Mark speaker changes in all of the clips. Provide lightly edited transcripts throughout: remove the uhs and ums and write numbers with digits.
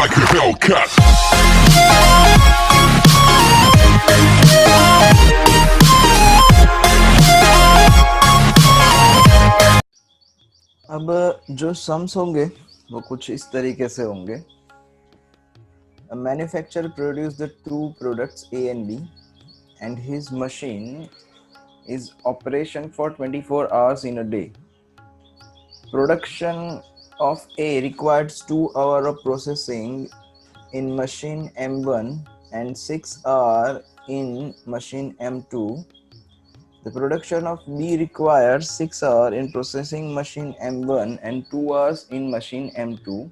Speaker 1: like a Hellcat.
Speaker 2: अब जो sums होंगे वो कुछ इस तरीके से होंगे. A manufacturer produced the two products A and B, and his machine is operation for 24 hours in a day. Production of A requires 2 hours of processing in machine M1 and 6 hours in machine M2. The production of B requires 6 hours in processing machine M1 and 2 hours in machine M2.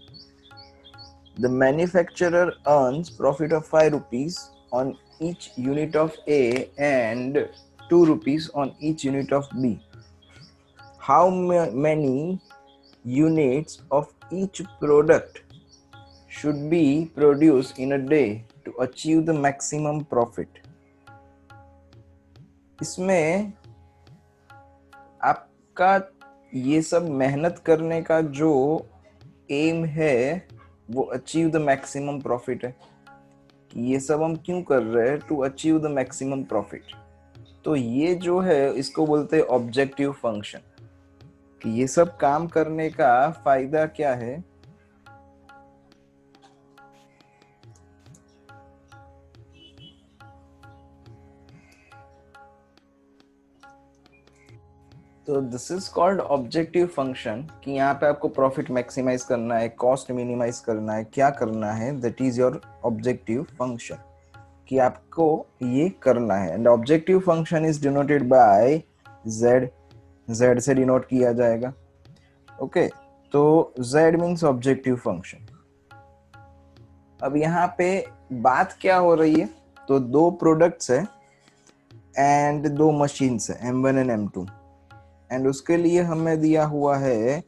Speaker 2: The manufacturer earns profit of 5 rupees on each unit of A and 2 rupees on each unit of B. How many units of each product should be produced in a day to achieve the maximum profit? इसमें आपका ये सब मेहनत करने का जो M है वो अचीव द मैक्सिमम प्रॉफिट है. ये सब हम क्यों कर रहे हैं? To achieve the maximum profit. तो ये जो है इसको बोलते हैं ऑब्जेक्टिव फंक्शन. कि ये सब काम करने का फायदा क्या है? तो this is called objective function. कि यहाँ पे आपको प्रॉफिट मैक्सिमाइज करना है, कॉस्ट मिनिमाइज करना है, क्या करना है, that is your objective function. कि आपको ये करना है. And objective function is denoted by z. z से डिनोट किया जाएगा. ओके, तो z मीन्स ऑब्जेक्टिव फंक्शन. अब यहाँ पे बात क्या हो रही है? तो दो प्रोडक्ट्स है एंड दो मशीन्स है M1 एंड M2. एंड उसके लिए हमें दिया हुआ है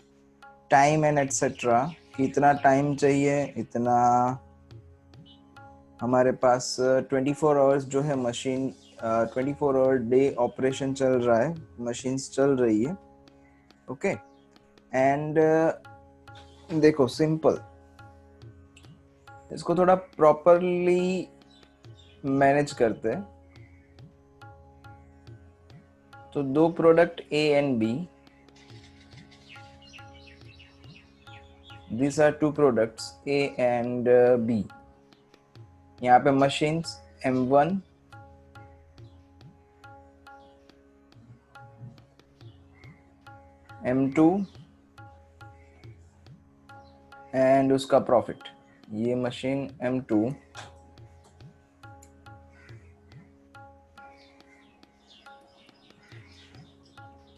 Speaker 2: टाइम एंड एटसेट्रा. कितना टाइम चाहिए, इतना हमारे पास 24 आवर्स जो है मशीन 24 आवर डे ऑपरेशन चल रहा है, मशीन्स चल रही है. ओके, एंड देखो सिंपल, इसको थोड़ा प्रॉपरली मैनेज करते हैं. तो दो product A and B. These are two products A and B. यहाँ पे मशीन्स M1 M2 एंड उसका प्रॉफिट. ये machine M2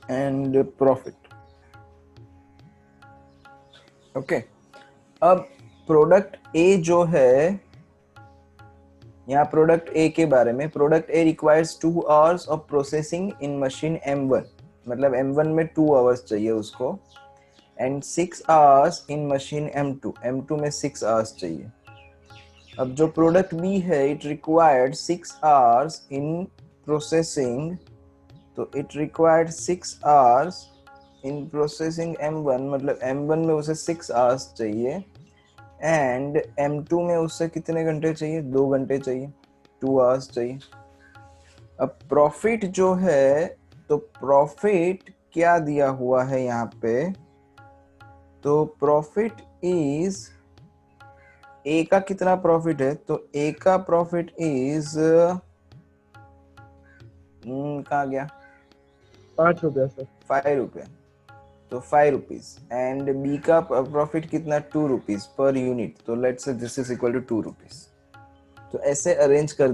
Speaker 2: and profit. Okay, अब प्रोडक्ट A जो है, यहाँ प्रोडक्ट A के बारे में, product A requires 2 hours of processing in machine M1. मतलब M1 में 2 आवर्स चाहिए उसको, and 6 hours in machine M2. M2 में 6 आवर्स चाहिए. अब जो प्रोडक्ट B है, it required 6 hours in processing. तो it required 6 hours in processing M1. मतलब M1 में उसे 6 आवर्स चाहिए एंड M2 में उससे कितने घंटे चाहिए? 2 घंटे चाहिए, 2 आवर्स चाहिए. अब प्रॉफिट जो है, तो प्रॉफिट क्या दिया हुआ है यहाँ पे? तो प्रॉफिट इज, A का कितना प्रॉफिट है? तो A का प्रॉफिट इज कहाँ गया?
Speaker 3: 5 रुपया सर.
Speaker 2: 5 रुपया. तो 5 रुपीज. एंड B का प्रॉफिट कितना? 2 रुपीज पर यूनिट. तो let's say this is equal to 2 rupees. तो ऐसे अरेंज कर,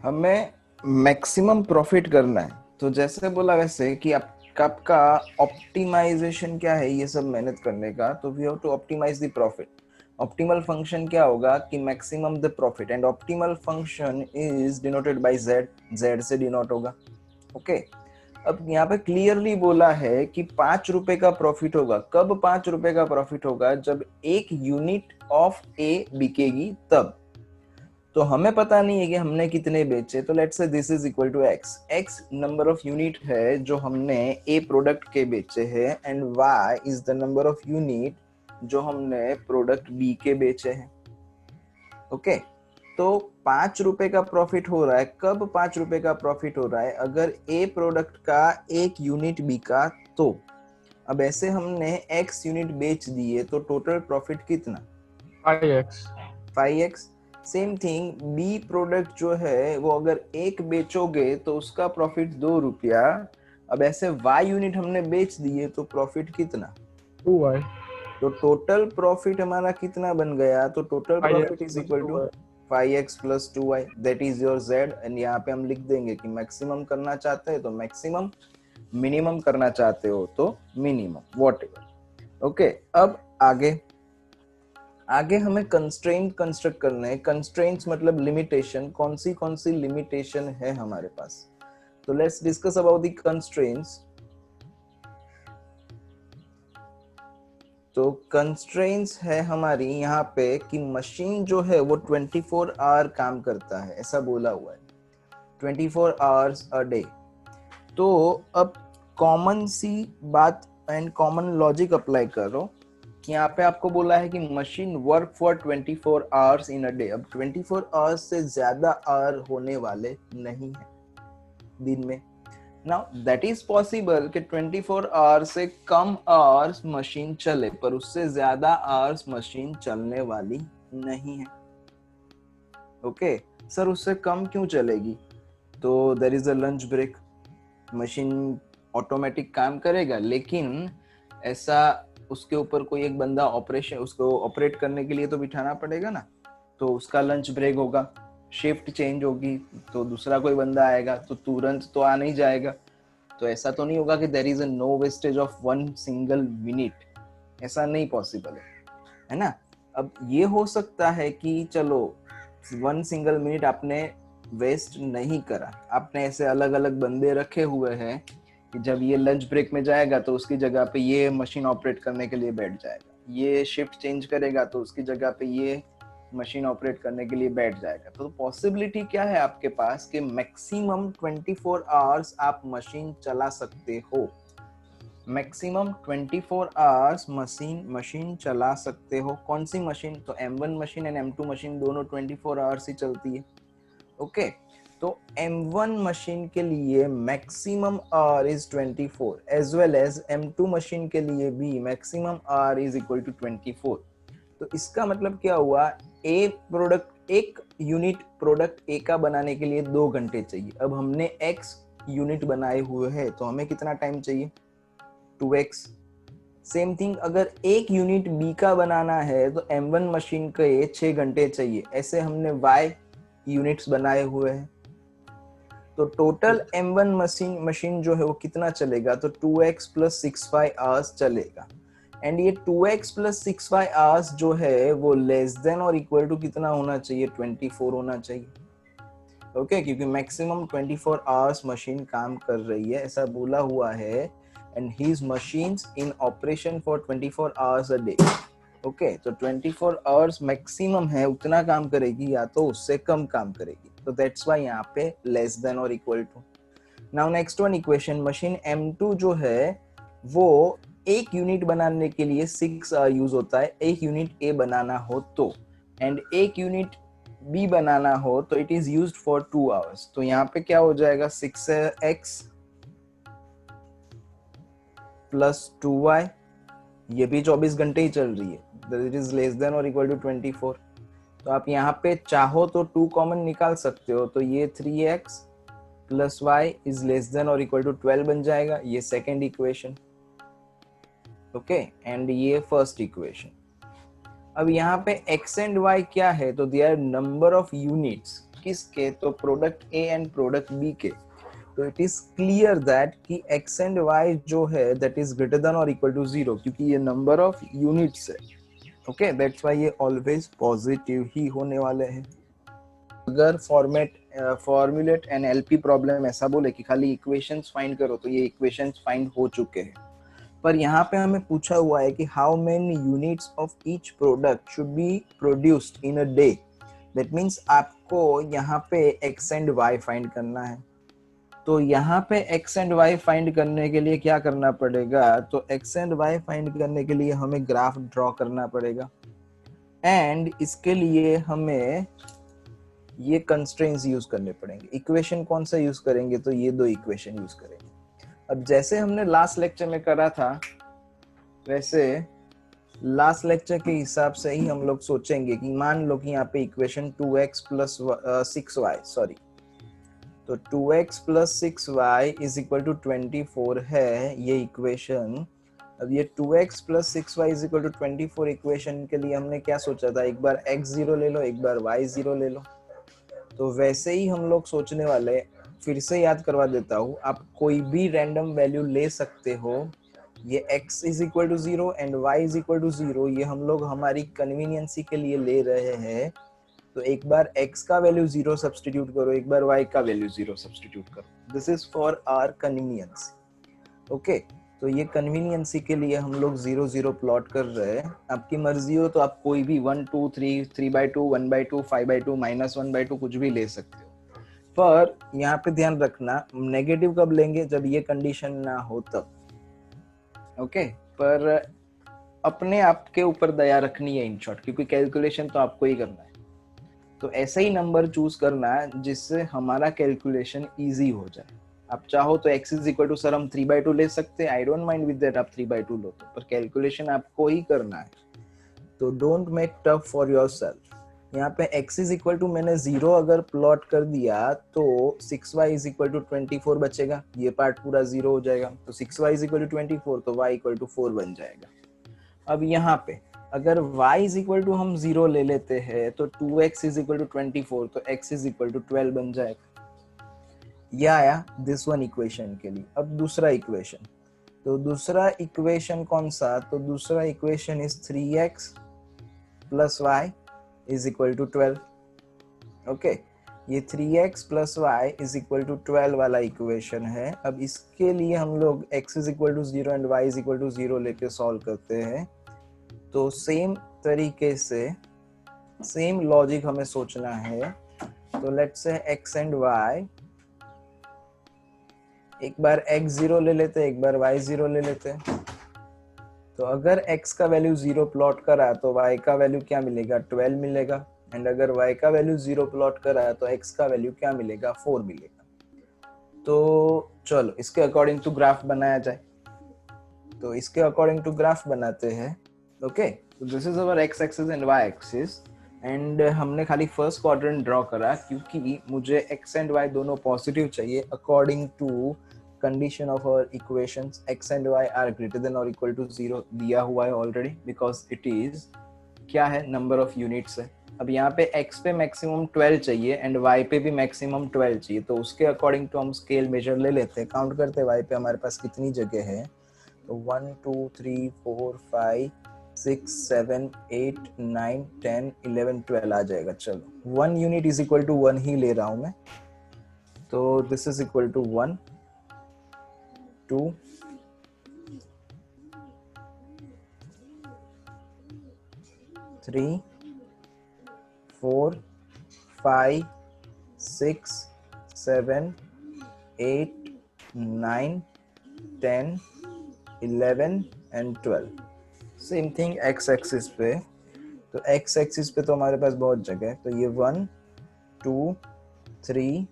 Speaker 2: हमें मैक्सिमम प्रॉफिट करना है. तो जैसे बोला वैसे कि आपका ऑप्टिमाइजेशन क्या है ये सब मेहनत करने का. तो we have to optimize the profit. Optimal function क्या होगा? कि maximum the profit. And optimal function is denoted by z. z से डिनोट होगा. ओके, अब यहाँ पे क्लियरली बोला है कि 5 रुपए का प्रॉफिट होगा. कब 5 रुपए का प्रॉफिट होगा? जब एक यूनिट ऑफ A बिकेगी तब. तो हमें पता नहीं है कि हमने कितने बेचे. तो let's say this is equal to x. x number of unit है जो हमने A प्रोडक्ट के बेचे हैं, and y is the number of unit जो हमने प्रोडक्ट B के बेचे हैं. ओके, तो 5 रुपए का प्रॉफिट हो रहा है। कब 5 रुपए का प्रॉफिट हो रहा है? अगर ए प्रोडक्ट का 1 यूनिट बिका तो। अब ऐसे हमने x यूनिट बेच दिए तो टोटल प्रॉफिट कितना?
Speaker 3: 5x।
Speaker 2: 5x। Same thing be product जो है वो अगर एक बेचोगे तो उसका प्रॉफिट 2 रुपया। अब ऐसे y यूनिट हमने बेच दिए तो प्रॉफिट कितना?
Speaker 3: 2y।
Speaker 2: तो टोटल प्रॉफिट हमारा कितना बन गया? तो total profit
Speaker 3: 5x
Speaker 2: is
Speaker 3: plus
Speaker 2: equal to
Speaker 3: 2y।
Speaker 2: 5x plus 2y, that is your z। And यहाँ पे हम लिख देंगे कि मैक्सिमम करना चाहते हैं तो मैक्सिमम, मिनिमम करना चाहते हो तो मिनिमम, वॉट एवर। ओके, अब आगे आगे हमें कंस्ट्रेंट कंस्ट्रक्ट करना है। कंस्ट्रेंट्स मतलब लिमिटेशन। कौन सी लिमिटेशन है हमारे पास? तो let's discuss about the constraints. तो कंस्ट्रेंट्स है हमारी यहाँ पे कि मशीन जो है वो 24 आवर काम करता है, ऐसा बोला हुआ है, 24 आवर्स अ डे। तो अब कॉमन सी बात एंड कॉमन लॉजिक अप्लाई करो कि यहाँ पे आपको बोला है कि machine work for 24 hours in a day. अब 24 आवर्स से ज्यादा आवर होने वाले नहीं है दिन में। नाउ दैट इज पॉसिबल कि 24 आवर्स से कम आवर्स मशीन चले, पर उससे ज्यादा आवर्स मशीन चलने वाली नहीं है। ओके सर, उससे कम क्यों चलेगी? तो there is a lunch break. Machine automatic काम करेगा, लेकिन ऐसा उसके ऊपर कोई एक बंदा ऑपरेशन, उसको ऑपरेट करने के लिए तो बिठाना पड़ेगा ना। तो उसका लंच ब्रेक होगा, शिफ्ट चेंज होगी, तो दूसरा कोई बंदा आएगा तो तुरंत तो आ नहीं जाएगा। तो ऐसा तो नहीं होगा कि there is a no wastage of 1 single minute, ऐसा नहीं पॉसिबल है ना। अब ये हो सकता है कि चलो 1 सिंगल मिनट आपने वेस्ट नहीं करा, आपने ऐसे अलग अलग बंदे रखे हुए हैं कि जब ये लंच ब्रेक में जाएगा तो उसकी जगह पे ये मशीन ऑपरेट करने के लिए बैठ जाएगा, ये शिफ्ट चेंज करेगा तो उसकी जगह पे ये मशीन ऑपरेट करने के लिए बैठ जाएगा। तो पॉसिबिलिटी क्या है आपके पास कि मैक्सिमम 24 आवर्स आप मशीन चला सकते हो। मैक्सिमम 24 आवर्स मशीन चला सकते हो। कौन सी मशीन? तो M1 machine and M2 machine दोनों 24 आवर्स ही चलती है। ओके, तो M1 मशीन के लिए maximum hour is 24 as well as M2 machine के लिए भी maximum hour is equal to 24। तो इसका मतलब क्या हुआ? एक यूनिट प्रोडक्ट ए का बनाने के लिए 2 घंटे चाहिए। अब हमने x यूनिट बनाए हुए हैं तो हमें कितना टाइम चाहिए? 2x। सेम थिंग अगर एक यूनिट बी का बनाना है तो M1 मशीन के 6 घंटे चाहिए। ऐसे हमने y यूनिट्स बनाए हुए हैं, तो टोटल M1 मशीन जो है वो कितना चलेगा? तो 2x प्लस 65 आवर्स चलेगा। एंड ये 2x प्लस 65 आवर्स जो है वो लेस देन और इक्वल टू कितना होना चाहिए? 24 होना चाहिए। ओके, क्योंकि मैक्सिमम 24 आवर्स मशीन काम कर रही है, ऐसा बोला हुआ है। And he's machines in operation for 24 hours a day. Okay, तो 24 आवर्स मैक्सिमम है, उतना काम करेगी या तो उससे कम काम करेगी। तो दैट्स व्हाई यहाँ पे लेस देन और equal to. Now next one equation, machine M2 जो है वो एक यूनिट बनाने के लिए 6 यूज होता है। एक यूनिट ए बनाना हो तो, एंड एक यूनिट बी बनाना हो तो it is used for 2 hours. तो यहाँ पे क्या हो जाएगा? 6x प्लस 2y, ये भी 24 घंटे ही चल रही है, इट इज लेस देन और इक्वल टू 24। तो आप यहाँ पे चाहो तो 2 कॉमन निकाल सकते हो, तो ये 3x plus Y is less than और इक्वल टू 12 बन जाएगा, ये सेकेंड इक्वेशन। ओके, एंड ये फर्स्ट इक्वेशन। अब यहाँ पे x एंड y क्या है? तो they are number of units. किसके? तो product A and product B के। तो इट इज क्लियर दैट कि x एंड y जो है दैट इज ग्रेटर देन और इक्वल टू 0, क्योंकि ये नंबर ऑफ यूनिट्स है। ओके, दैट्स व्हाई ये ऑलवेज पॉजिटिव ही होने वाले हैं। अगर फॉर्मुलेट एन एलपी प्रॉब्लम ऐसा बोले कि खाली इक्वेशंस फाइंड करो, तो ये इक्वेशंस फाइंड हो चुके हैं। पर यहाँ पे हमें पूछा हुआ है कि how many units of each product should be produced in a day. That means आपको यहाँ पे एक्स एंड वाई फाइंड करना है। तो यहाँ पे एक्स एंड वाई फाइंड करने के लिए क्या करना पड़ेगा? तो एक्स एंड वाई फाइंड करने के लिए हमें ग्राफ ड्रॉ करना पड़ेगा। एंड इसके लिए हमें ये कंस्ट्रेंट्स यूज करने पड़ेंगे। इक्वेशन कौन सा यूज करेंगे, तो ये दो इक्वेशन यूज करेंगे। अब जैसे हमने लास्ट लेक्चर में करा था वैसे लास्ट लेक्चर के हिसाब से ही हम लोग सोचेंगे कि मान लो कि यहाँ पे equation 2x plus 6y, sorry, तो 2x plus 6y is equal to 24 है ये इक्वेशन। अब ये 2x plus 6y is equal to 24 equation के लिए हमने क्या सोचा था, एक बार x जीरो ले लो, एक बार y जीरो ले लो। तो वैसे ही हम लोग सोचने वाले, फिर से याद करवा देता हूँ, आप कोई भी रैंडम वैल्यू ले सकते हो। ये x is equal to 0 and y is equal to 0 ये हम लोग हमारी कन्वीनियंसी के लिए ले रहे हैं। तो एक बार x का वैल्यू 0 सब्स्टिट्यूट करो, एक बार y का वैल्यू 0 सब्स्टिट्यूट करो। This is for our convenience. Okay, तो ये कन्वीनियंसी के लिए हम लोग 0 0 प्लॉट कर रहे हैं। आपकी मर्जी हो तो आप कोई भी 1 2 3 3/2 1/2 5/2 -1/2 कुछ भी ले सकते हो। पर यहाँ पे ध्यान रखना, नेगेटिव कब लेंगे, जब ये कंडीशन ना हो तब। ओके, पर अपने आप के ऊपर दया रखनी है इन शॉर्ट, क्योंकि कैलकुलेशन तो आपको ही करना है। तो ऐसा ही नंबर चूज करना है जिससे हमारा कैलकुलेशन इजी हो जाए। आप चाहो तो x is equal to, sir हम 3/2 ले सकते हैं, I don't mind with that, आप 3/2 लो तो, पर कैलकुलेशन आपको ही करना है। तो don't make tough for your self. यहाँ पे x इज इक्वल टू मैंने 0 अगर प्लॉट कर दिया तो 6y इज इक्वल टू 24 बचेगा, ये पार्ट पूरा 0 हो जाएगा। तो 6y इज इक्वल टू 24 तो y इक्वल टू 4 बन जाएगा। अब यहाँ पे अगर y इज इक्वल टू हम 0 ले लेते हैं तो 2x इज इक्वल टू 24 तो x इज इक्वल टू 12 बन जाएगा। यह आया दिस वन इक्वेशन के लिए। अब दूसरा इक्वेशन, तो दूसरा इक्वेशन कौन सा, तो दूसरा equation is 3x plus Y is equal to 12। Okay, ये 3x plus Y is equal to 12 वाला इक्वेशन है। अब इसके लिए हम लोग x is equal to 0 and y is equal to 0 लेके सॉल्व करते हैं। तो सेम तरीके से सेम लॉजिक हमें सोचना है। तो लेट्स से x एंड y, एक बार x 0 ले लेते हैं, एक बार y 0 ले लेते हैं। तो अगर x का वैल्यू 0 प्लॉट करा तो y का वैल्यू क्या मिलेगा, 12 मिलेगा। एंड अगर y का वैल्यू 0 प्लॉट करा तो x का वैल्यू क्या मिलेगा, 4 मिलेगा। तो चलो इसके अकॉर्डिंग टू ग्राफ बनाया जाए। तो इसके अकॉर्डिंग टू ग्राफ बनाते हैं। ओके, तो this is our x axis and y axis. And हमने खाली फर्स्ट क्वाड्रेंट ड्रॉ करा क्योंकि मुझे x एंड y दोनों पॉजिटिव चाहिए according to condition of our equations. x and y are greater than और इक्वल टू 0 दिया हुआ है ऑलरेडी, बिकॉज इट इज क्या है, नंबर ऑफ यूनिट्स है। अब यहाँ पे x पे मैक्सिमम 12 चाहिए एंड y पे भी मैक्सिमम 12 चाहिए, तो उसके अकॉर्डिंग टू हम स्केल मेजर ले लेते हैं। काउंट करते हैं y पे हमारे पास कितनी जगह है। तो 1 2 3 4 5 6 7 8 9 10 11 12 आ जाएगा। चलो 1 यूनिट इज इक्वल टू 1 ही ले रहा हूं मैं। तो this is equal to 1 2 3 4 5 6 7 8 9 10 11 and 12। Same thing x axis पे। तो x एक्सिस पे तो हमारे पास बहुत जगह है। तो ये 1 2 3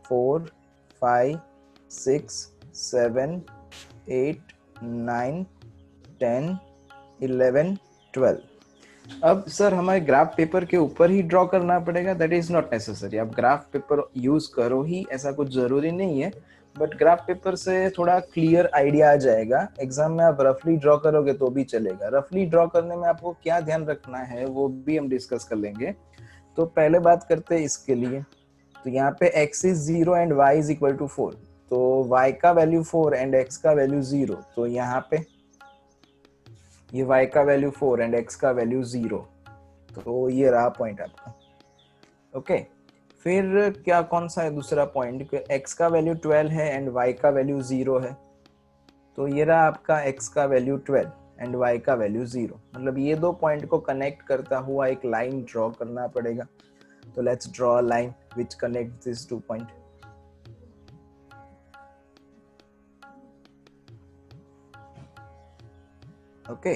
Speaker 2: 4 5 6 7 8 9 10 11 12। अब सर हमारे ग्राफ पेपर के ऊपर ही ड्रॉ करना पड़ेगा, दैट इज नॉट नेसेसरी। आप ग्राफ पेपर यूज करो ही, ऐसा कुछ जरूरी नहीं है। बट ग्राफ पेपर से थोड़ा क्लियर आइडिया आ जाएगा। एग्जाम में आप रफली ड्रॉ करोगे तो भी चलेगा। रफली ड्रॉ करने में आपको क्या ध्यान रखना है वो भी हम डिस्कस कर लेंगे। तो पहले बात करते हैं इसके लिए। तो यहाँ पे x is 0 and y is equal to 4। तो y का वैल्यू 4 एंड x का वैल्यू 0। तो यहाँ पे ये y का वैल्यू 4 एंड x का वैल्यू 0। तो ये रहा पॉइंट आपका। ओके, फिर क्या कौन सा है दूसरा पॉइंट, x का वैल्यू 12 है एंड y का वैल्यू 0 है। तो ये रहा आपका x का वैल्यू 12 एंड y का वैल्यू 0। मतलब ये दो पॉइंट को कनेक्ट करता हुआ एक लाइन ड्रॉ करना पड़ेगा। तो let's draw a line which connects this two point. Okay,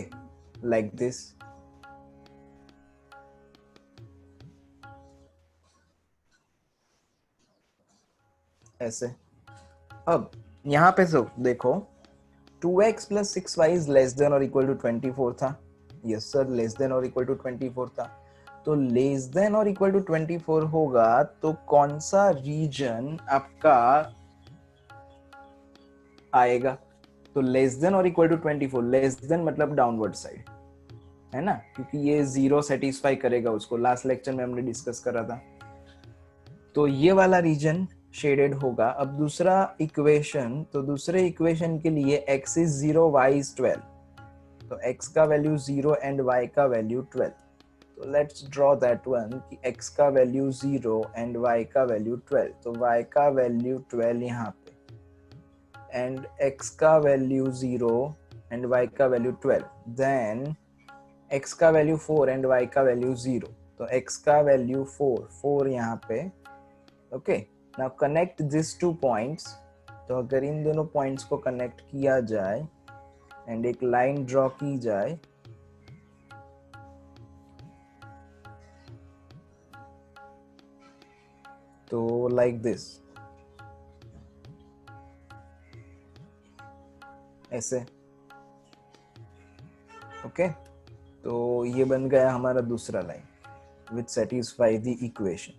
Speaker 2: like this। ऐसे। अब यहाँ पे तो देखो 2x plus 6y is less than और इक्वल टू 24 था। यस सर, लेस देन और इक्वल टू 24 था। तो लेस देन और इक्वल टू 24 होगा तो कौन सा रीजन आपका आएगा? तो लेस देन और इक्वल टू 24, लेस देन मतलब डाउनवर्ड साइड है ना, क्योंकि ये 0 सेटिस्फाई करेगा उसको, लास्ट लेक्चर में हमने डिस्कस करा था। तो ये वाला रीजन शेडेड होगा। अब दूसरा इक्वेशन, तो दूसरे इक्वेशन के लिए x इज 0 y इज 12, तो x का वैल्यू 0 एंड y का वैल्यू 12। तो लेट्स ड्रॉ दैट वन कि x का वैल्यू 0 एंड y का वैल्यू 12, तो y का वैल्यू 12 यहाँ पे एंड x का वैल्यू 0 एंड y का वैल्यू 12, देन x का वैल्यू 4 एंड y का वैल्यू 0, तो x का वैल्यू 4 यहाँ पे। Okay, now connect this two points. तो अगर इन दोनों पॉइंट्स को कनेक्ट किया जाए एंड एक लाइन ड्रॉ की जाए, तो लाइक दिस, ऐसे। ओके, तो ये बन गया हमारा दूसरा line which satisfy the equation.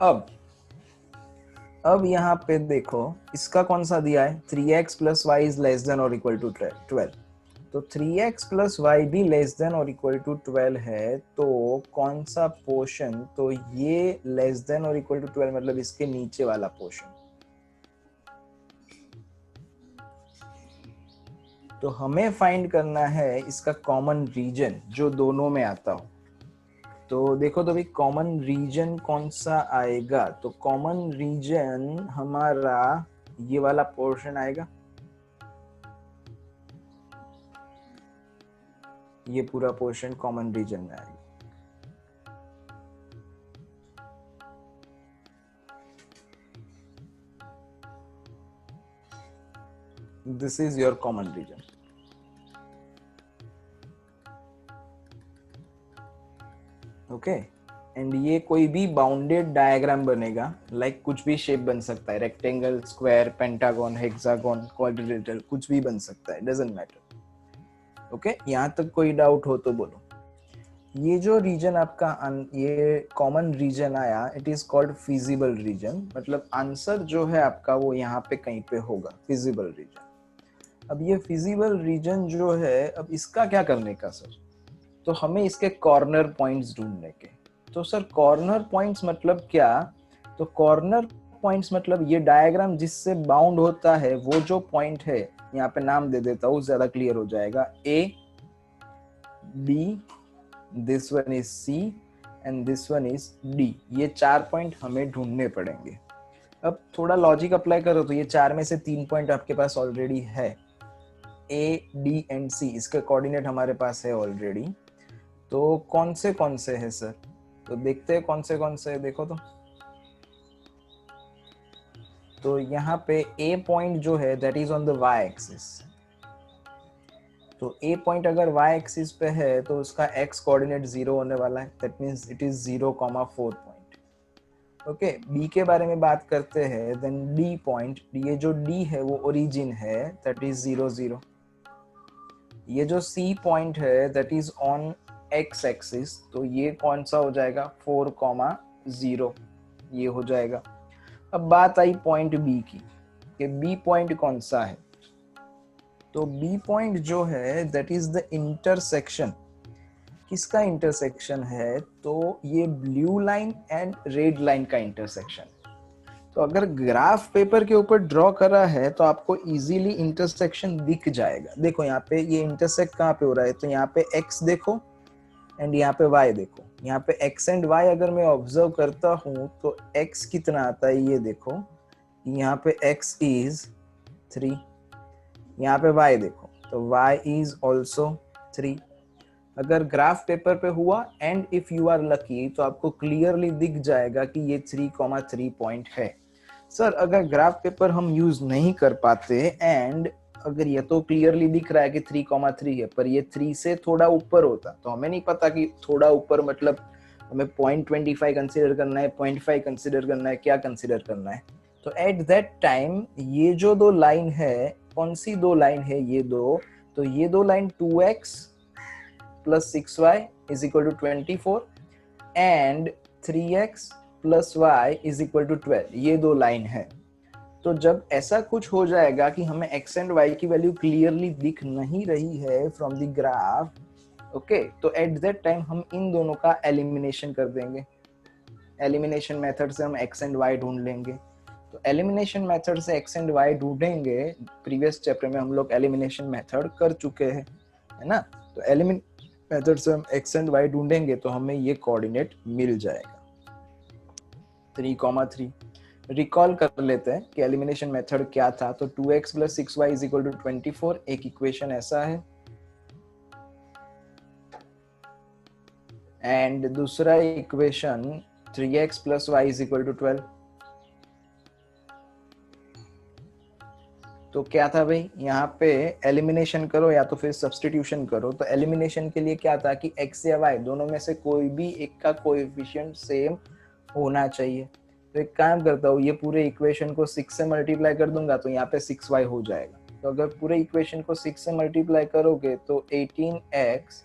Speaker 2: अब यहाँ पे देखो इसका कौन सा दिया है, 3x plus Y is less than और इक्वल टू 12, तो 3x प्लस वाई भी लेस देन और इक्वल टू 12 है। तो कौन सा पोर्शन, तो ये लेस देन और इक्वल टू 12 मतलब इसके नीचे वाला पोर्शन। तो हमें फाइंड करना है इसका कॉमन रीजन जो दोनों में आता हो। तो देखो तो भाई कॉमन रीजन कौन सा आएगा, तो कॉमन रीजन हमारा ये वाला पोर्शन आएगा, ये पूरा पोर्शन कॉमन रीजन में आएगा। This is your common region. Okay, and ये कोई भी बाउंडेड डायग्राम बनेगा, लाइक कुछ भी शेप बन सकता है, rectangle, square, pentagon, hexagon, quadrilateral, कुछ भी बन सकता है, डजंट मैटर। ओके, यहाँ तक कोई डाउट हो तो बोलो। ये जो रीजन आपका ये कॉमन रीजन आया, it is called feasible region, मतलब आंसर जो है आपका वो यहाँ पे कहीं पे होगा, फिजिबल रीजन। अब ये फिजिबल रीजन जो है, अब इसका क्या करने का सर, तो हमें इसके कॉर्नर पॉइंट्स ढूंढने के। तो सर कॉर्नर पॉइंट्स मतलब क्या, तो कॉर्नर पॉइंट्स मतलब ये डायग्राम जिससे बाउंड होता है वो जो पॉइंट है, यहाँ पे नाम दे देता हूँ ज्यादा क्लियर हो जाएगा, A, B, this one is C and this one is D। ये 4 पॉइंट हमें ढूंढने पड़ेंगे। अब थोड़ा लॉजिक अप्लाई करो तो ये 4 में से 3 पॉइंट आपके पास ऑलरेडी है, A, D एंड C, इसके कोऑर्डिनेट हमारे पास है ऑलरेडी। तो कौन से है सर, तो देखते हैं कौन से है, देखो तो यहाँ पे A पॉइंट जो है that is on the y axis. तो A पॉइंट अगर y एक्सिस पे है तो उसका x कोऑर्डिनेट 0 होने वाला है, that means it is 0,4 point. Okay, B के बारे में बात करते हैं, देन D पॉइंट, ये जो D है वो ओरिजिन है, दैट इज 0, 0। ये जो C पॉइंट है that is on x axis, तो ये कौन सा हो जाएगा, 4,0, ये हो जाएगा। अब बात आई पॉइंट B की, कि B पॉइंट कौन सा है, तो B पॉइंट जो है दैट इज द इंटरसेक्शन। किसका इंटरसेक्शन है, तो ये blue line and red line का इंटरसेक्शन। तो अगर ग्राफ पेपर के ऊपर ड्रॉ करा है तो आपको इजीली इंटरसेक्शन दिख जाएगा। देखो यहाँ पे ये इंटरसेक्ट कहाँ पे हो रहा है, तो यहाँ पे x देखो एंड यहाँ पे y देखो। यहाँ पे x एंड y अगर मैं ऑब्जर्व करता हूँ तो x कितना आता है, ये देखो, यहाँ पे x इज 3, यहाँ पे y देखो तो y इज ऑल्सो 3। अगर ग्राफ पेपर पे हुआ and if you are lucky तो आपको क्लियरली दिख जाएगा कि ये 3,3 पॉइंट है। सर अगर ग्राफ पेपर हम यूज नहीं कर पाते एंड अगर ये तो क्लियरली दिख रहा है कि 3,3 है, पर ये 3 से थोड़ा ऊपर होता तो हमें नहीं पता कि थोड़ा ऊपर मतलब हमें 0.25 कंसीडर करना है, 0.5 कंसीडर करना है, क्या कंसीडर करना है। तो एट दैट टाइम ये जो दो लाइन है, कौन सी दो लाइन है ये दो, तो ये दो line 2x plus 6y is equal to 24 and 3x plus y is equal to 12, ये दो लाइन है। तो जब ऐसा कुछ हो जाएगा कि हमें x एंड y की वैल्यू क्लियरली दिख नहीं रही है फ्रॉम द ग्राफ, ओके, तो एट दैट टाइम हम इन दोनों का एलिमिनेशन कर देंगे। एलिमिनेशन मेथड से हम x एंड y ढूंढ लेंगे। तो एलिमिनेशन मेथड से x एंड y ढूंढेंगे, प्रीवियस चैप्टर में हम लोग एलिमिनेशन मेथड कर चुके हैं, है ना। तो एलिमिनेशन मेथड से हम x एंड y ढूंढेंगे तो हमें ये कोऑर्डिनेट मिल जाएगा 3,3। रिकॉल कर लेते हैं कि एलिमिनेशन मेथड क्या था। तो 2x plus 6y is equal to 24, एक इक्वेशन ऐसा है, एंड दूसरा equation 3x plus y is equal to 12। तो क्या था भाई, यहाँ पे एलिमिनेशन करो या तो फिर सब्स्टिट्यूशन करो। तो एलिमिनेशन के लिए क्या था कि x या y दोनों में से कोई भी एक का कोएफिशिएंट सेम होना चाहिए। तो एक काम करता हूँ, ये पूरे इक्वेशन को 6 से मल्टीप्लाई कर दूंगा तो यहाँ पे 6y हो जाएगा। तो अगर पूरे इक्वेशन को 6 से मल्टीप्लाई करोगे तो 18x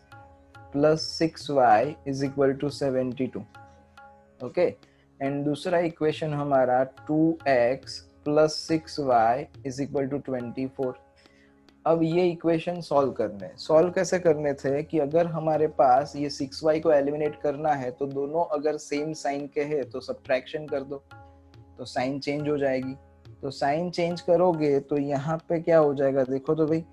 Speaker 2: plus 6y is equal to 72, okay. And दूसरा इक्वेशन हमारा 2x plus 6y is equal to 24। अब ये इक्वेशन सॉल्व कैसे करने थे कि अगर हमारे पास ये 6y को एलिमिनेट करना है तो दोनों अगर सेम साइन के हैं तो सब्ट्रैक्शन कर दो, तो साइन चेंज हो जाएगी। तो साइन चेंज करोगे तो यहाँ पे क्या हो जाएगा, देखो तो भाई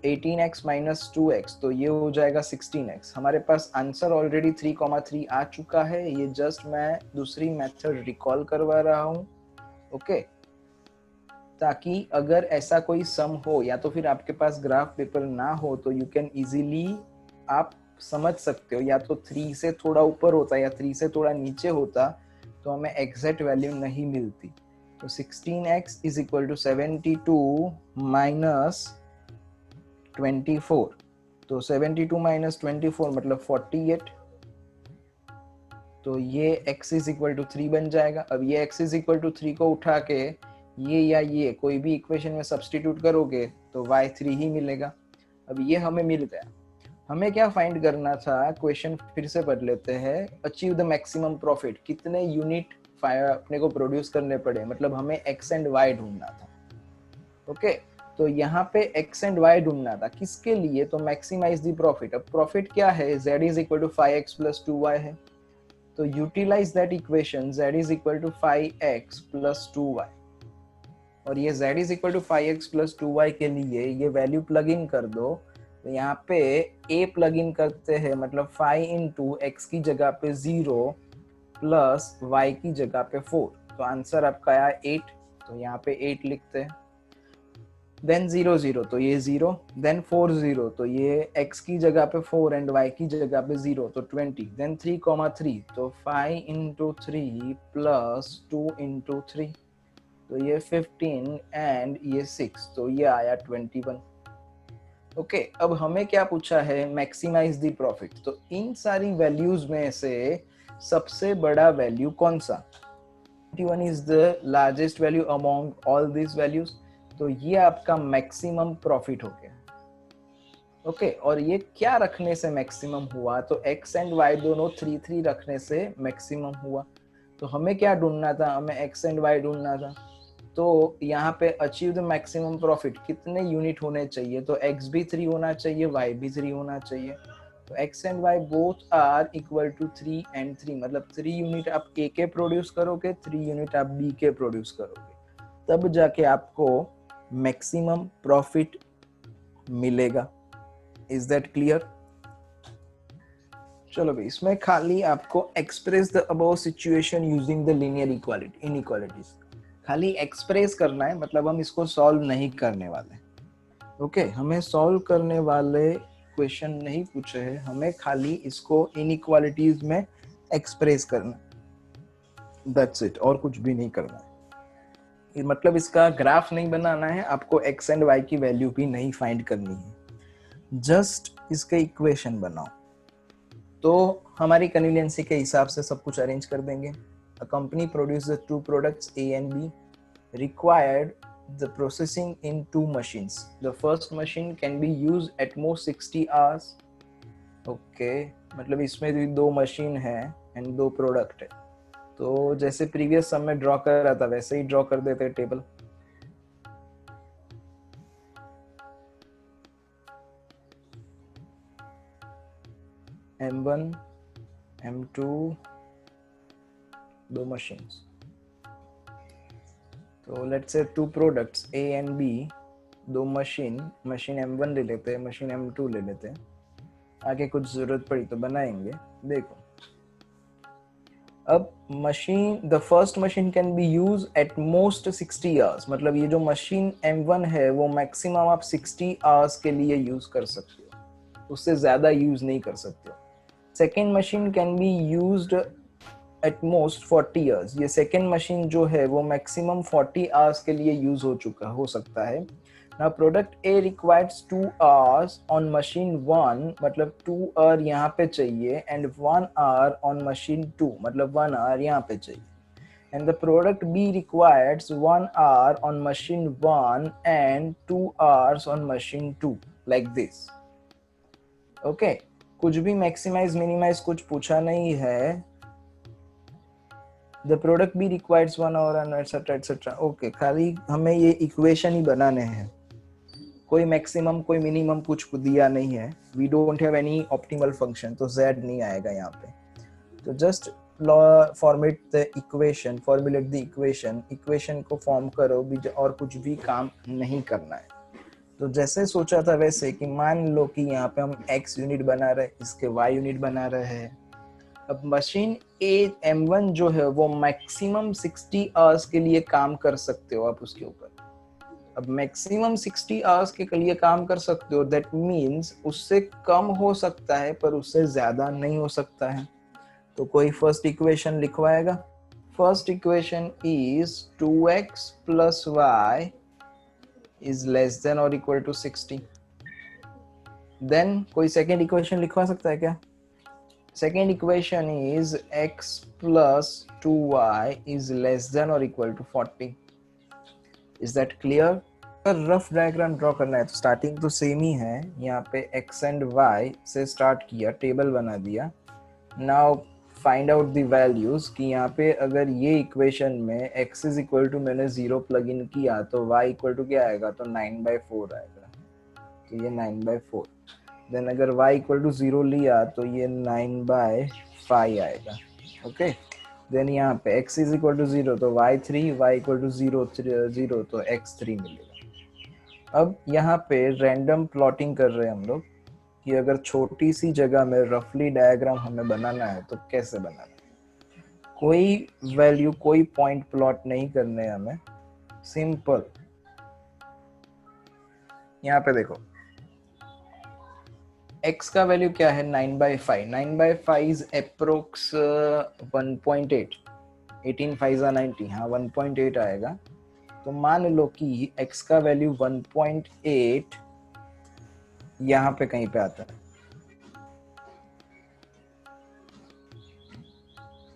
Speaker 2: 18x minus 2x, तो ये हो जाएगा 16x। हमारे पास आंसर ऑलरेडी 3,3 आ चुका है, ये जस्ट मैं दूसरी मेथड रिकॉल करवा रहा हूँ, ओके। ताकि अगर ऐसा कोई सम हो या तो फिर आपके पास ग्राफ पेपर ना हो तो यू कैन इजीली आप समझ सकते हो, या तो 3 से थोड़ा ऊपर होता या 3 से थोड़ा नीचे होता तो हमें एग्जैक्ट वैल्यू नहीं मिलती। तो 16x is equal to 72 minus 24, तो 72 minus 24 मतलब 48, तो ये x is equal to 3 बन जाएगा। अब ये x is equal to 3 को उठा के ये या ये कोई भी इक्वेशन में सब्स्टिट्यूट करोगे तो y3 ही मिलेगा। अब ये हमें मिल गया। हमें क्या फाइंड करना था, क्वेश्चन फिर से पढ़ लेते हैं। अचीव द मैक्सिमम प्रॉफिट, कितने यूनिट अपने को प्रोड्यूस करने पड़े, मतलब हमें x एंड y ढूंढना था, ओके। तो यहाँ पे x एंड y ढूंढना था, किसके लिए, तो मैक्सिमाइज द प्रॉफिट। अब प्रॉफिट क्या है, z is equal to 5x plus 2y है, तो utilize that equation, z is equal to 5x plus 2y, और ये z is equal to 5x plus 2y के लिए ये वैल्यू प्लग इन कर दो। तो यहाँ पे a प्लग इन करते हैं, मतलब 5 into x की जगह पे 0 प्लस y की जगह पे 4, तो आंसर आपका आया 8, तो यहाँ पे 8 लिखते हैं। देन 0 0 तो ये 0, देन 4 0 तो ये x की जगह पे 4 एंड y की जगह पे 0 तो 20, देन 3,3 तो 5 into 3 प्लस 2 into 3 तो ये 15 एंड ये 6, तो ये आया 21, ओके। अब हमें क्या पूछा है, मैक्सिमाइज द प्रॉफिट। तो इन सारी वैल्यूज में से सबसे बड़ा वैल्यू कौन सा, 21 is the largest value among all this values, तो ये आपका मैक्सिमम प्रॉफिट हो गया, ओके। और ये क्या रखने से मैक्सिमम हुआ, तो x एंड y दोनों 3 3 रखने से मैक्सिमम हुआ। तो हमें क्या ढूंढना था, हमें x एंड y ढूंढना था। तो यहाँ पे अचीव द मैक्सिमम प्रॉफिट कितने यूनिट होने चाहिए, तो x भी 3 होना चाहिए, y भी 3 होना चाहिए। तो x and y both are equal to 3 and 3, मतलब 3 यूनिट आप a के प्रोड्यूस करोगे, 3 यूनिट आप b के प्रोड्यूस करोगे, तब जाके आपको मैक्सिमम प्रॉफिट मिलेगा। Is that clear? चलो भाई, इसमें खाली आपको express the above situation using the linear equality inequalities खाली एक्सप्रेस करना है, मतलब हम इसको सॉल्व नहीं करने वाले, ओके। हमें सॉल्व करने वाले क्वेश्चन नहीं पूछे हैं, हमें खाली इसको इनइक्वालिटीज में एक्सप्रेस करना, दैट्स इट, और कुछ भी नहीं करना है। मतलब इसका ग्राफ नहीं बनाना है आपको, x एंड y की वैल्यू भी नहीं फाइंड करनी है, जस्ट इसके इक्वेशन बनाओ। तो हमारी कन्वीनियंसी के हिसाब से सब कुछ अरेंज कर देंगे. A company produce two products A and B, required the processing in two machines. The first machine can be used at most 60 hours. Okay, मतलब इसमें भी दो मशीन है एंड दो प्रोडक्ट है. तो जैसे प्रीवियस सम में ड्रॉ कर रहा था वैसे ही ड्रॉ कर देते टेबल. M1, M2, दो मशीन्स. तो let's say two products A and B, दो मशीन M1 ले लेते हैं, मशीन M2 ले लेते हैं. आगे कुछ जरूरत पड़ी तो बनाएंगे. देखो अब machine, the first machine can be use at most 60 hours. मतलब ये जो मशीन M1 है वो मैक्सिमम आप 60 आवर्स के लिए यूज कर सकते हो, उससे ज्यादा यूज नहीं कर सकते हो. Second machine can be used at most 40 years. ये सेकेंड मशीन जो है वो मैक्सिमम 40 आवर्स के लिए यूज हो सकता है. Now product A requires 2 hours on machine 1, मतलब 2 hour यहाँ पे चाहिए, and 1 hour on machine 2, मतलब 1 hour यहाँ पे चाहिए. And the product B requires 1 hour on machine 1 and 2 hours on machine 2, like this. Okay, कुछ भी maximize minimize कुछ पूछा नहीं है. The product B requires 1 hour and etc. Okay, खाली हमें ये इक्वेशन ही बनाने हैं. कोई मैक्सिमम कोई मिनिमम कुछ दिया नहीं है. We don't have any optimal function, तो z नहीं आएगा यहाँ पे. तो just format the equation, formulate the equation को फॉर्म करो, और कुछ भी काम नहीं करना है. तो जैसे सोचा था वैसे कि मान लो कि यहाँ पे हम x यूनिट बना रहे, इसके y यूनिट बना रहे हैं. अब मशीन A M1 जो है वो मैक्सिमम 60 आवर्स के लिए काम कर सकते हो आप उसके ऊपर. अब मैक्सिमम 60 आवर्स के लिए काम कर सकते हो, दैट मीन्स उससे कम हो सकता है पर उससे ज्यादा नहीं हो सकता है. तो कोई फर्स्ट इक्वेशन लिखवाएगा. First equation is 2x plus y is less than or equal to 60. Then कोई सेकेंड इक्वेशन लिखवा सकता है क्या? Second equation is x plus 2y is less than or equal to 40. Is that clear? Rough diagram draw करना है तो starting तो same ही है. यहाँ पे x एंड y से स्टार्ट किया, टेबल बना दिया. Now find out the values कि यहाँ पे अगर ये इक्वेशन में x इज इक्वल टू मैंने 0 प्लग इन किया तो y इक्वल टू क्या आएगा, तो 9/4 आएगा. तो ये 9/4. देन अगर y इक्वल टू 0 लिया तो ये 9/5 आएगा. ओके. देन यहाँ पे x इज इक्वल टू 0 तो y3, y इक्वल टू 0 तो x3 मिलेगा. अब यहाँ पे रैंडम प्लॉटिंग कर रहे हैं हम लोग कि अगर छोटी सी जगह में रफली डायग्राम हमें बनाना है तो कैसे बनाना है. कोई वैल्यू कोई पॉइंट प्लॉट नहीं करने हैं हमें, सिंपल. यहाँ पे देखो x का वैल्यू क्या है, 9/5. 9/5 इज अप्रोक्स 1.8. 18 5 90, हाँ 1.8 आएगा. तो मान लो कि x का वैल्यू 1.8 यहाँ पे कहीं पे आता है,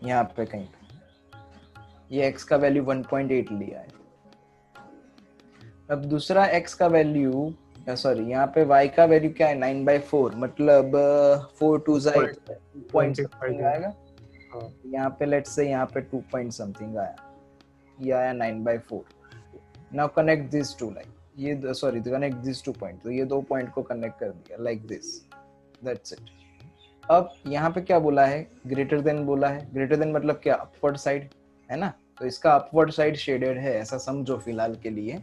Speaker 2: यहाँ पे कहीं पे ये x का वैल्यू 1.8 लिया है. अब दूसरा x का वैल्यू, सॉरी यहाँ पे y का वैल्यू क्या है, 9/4, मतलब 4 2 पॉइंट समथिंग आएगा. यहाँ पे लेट्स से यहाँ पे 2 पॉइंट समथिंग आया, ये आया 9/4. Now connect this to, like ये सॉरी कनेक्ट दिस 2 पॉइंट. तो ये 2 पॉइंट को कनेक्ट कर दिया लाइक दिस. That's it. अब यहाँ पे क्या बोला है, ग्रेटर देन बोला है. ग्रेटर देन मतलब क्या, अपवर्ड साइड है ना. तो इसका अपवर्ड साइड शेडेड है, ऐसा समझो फिलहाल के लिए.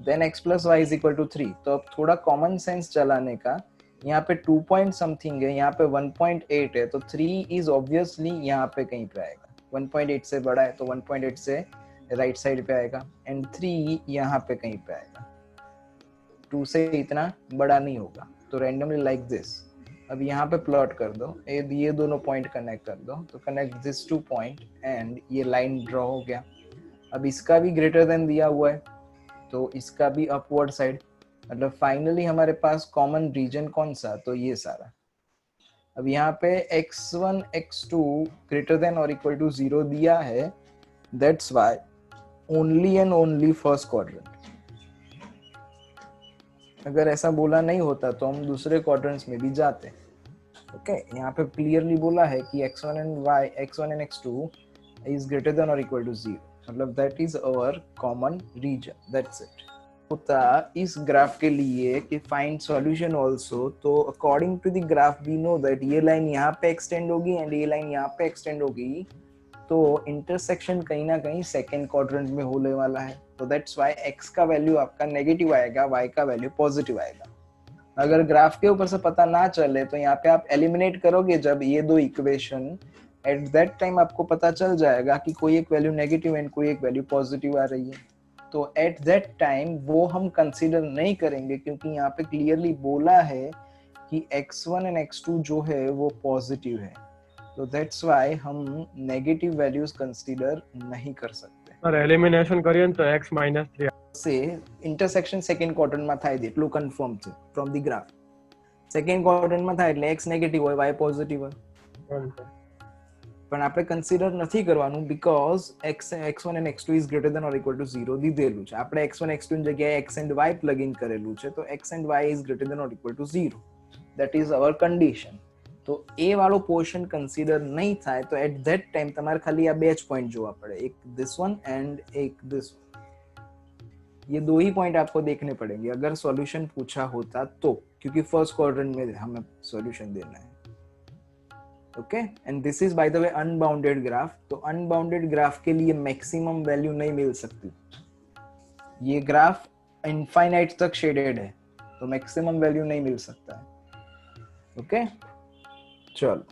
Speaker 2: Then x plus y is equal to 3. तो अब थोड़ा कॉमन सेंस चलाने का, यहाँ पे 2 पॉइंट समथिंग है, यहाँ पे 1.8 है, तो 3 इज ऑब्वियसली यहाँ पे कहीं पे आएगा. 1.8 से बड़ा है तो 1.8 से राइट साइड पे आएगा, एंड 3 यहाँ पे कहीं पे आएगा. 2 से इतना बड़ा नहीं होगा. तो रैंडमली लाइक दिस. अब यहाँ पे प्लॉट कर दो, ये दोनों पॉइंट कनेक्ट कर दो. तो कनेक्ट दिस 2 पॉइंट एंड ये लाइन ड्रॉ हो गया. अब इसका भी ग्रेटर देन दिया हुआ है तो इसका भी अपवर्ड साइड. मतलब फाइनली हमारे पास कॉमन रीजन कौन सा, तो ये सारा. अब यहाँ पे x1 x2 ग्रेटर देन और इक्वल टू 0 दिया है, that's why only and only first quadrant. अगर ऐसा बोला नहीं होता तो हम दूसरे क्वाड्रेंट्स में भी जाते। ओके, यहाँ पे क्लियरली बोला है कि x1 and x2 is greater than or equal to 0, मतलब that is our common region, that's it। होता इस ग्राफ के लिए कि फाइंड सॉल्यूशन आल्सो, तो according to the graph we know that ये लाइन यहाँ पे एक्सटेंड होगी एंड ये लाइन यहाँ पे एक्सटेंड होगी, तो इंटरसेक्शन कहीं ना कहीं सेकेंड क्वाड्रेंट में होने वाला है। तो दैट्स व्हाई x का वैल्यू आपका नेगेटिव आएगा, y का वैल्यू पॉजिटिव आएगा। अगर ग्राफ के ऊपर से पता ना चले तो यहाँ पे आप एलिमिनेट करोगे जब ये दो इक्वेशन, एट दैट टाइम आपको पता चल जाएगा कि कोई एक वैल्यू नेगेटिव एंड कोई एक वैल्यू पॉजिटिव आ रही है। तो एट दैट टाइम वो हम कंसीडर नहीं करेंगे, क्योंकि यहाँ पे क्लियरली बोला है कि x1 एंड x2 जो है वो पॉजिटिव है। तो दैट्स व्हाई हम नेगेटिव वैल्यूज कंसीडर नहीं कर सकते।
Speaker 3: सर एलिमिनेशन करिए तो x -3
Speaker 2: से इंटरसेक्शन सेकंड क्वाड्रेंट में થાય એટલું કન્ફર્મ છે from the graph. Second quadrant માં થાય એટલે x નેગેટિવ હોય, y પોઝિટિવ હોય, પણ આપણે કન્સિડર નથી કરવાનું because x1 and x2 is greater than or equal to 0 દીધેલું છે। આપણે x1 x2 ની જગ્યાએ x and y plug in કરેલું છે, તો x and y is greater than or equal to 0, that is our condition। तो ए वालो पोर्शन कंसीडर नहीं था, तो एट दैट टाइम તમારે ખાલી આ બે જ पॉइंट જોવા પડે, एक दिस वन एंड एक दिस वन। ये दो ही पॉइंट आपको देखने पड़ेंगे अगर सॉल्यूशन पूछा होता तो, क्योंकि फर्स्ट क्वाड्रेंट में हमें सॉल्यूशन देना है। Okay, and this is by the way unbounded graph. तो अनबाउंडेड ग्राफ के लिए मैक्सिमम वैल्यू नहीं मिल सकती। ये ग्राफ इनफाइनाइट तक शेडेड है, तो मैक्सिमम वैल्यू नहीं मिल सकता है। ओके, चलो।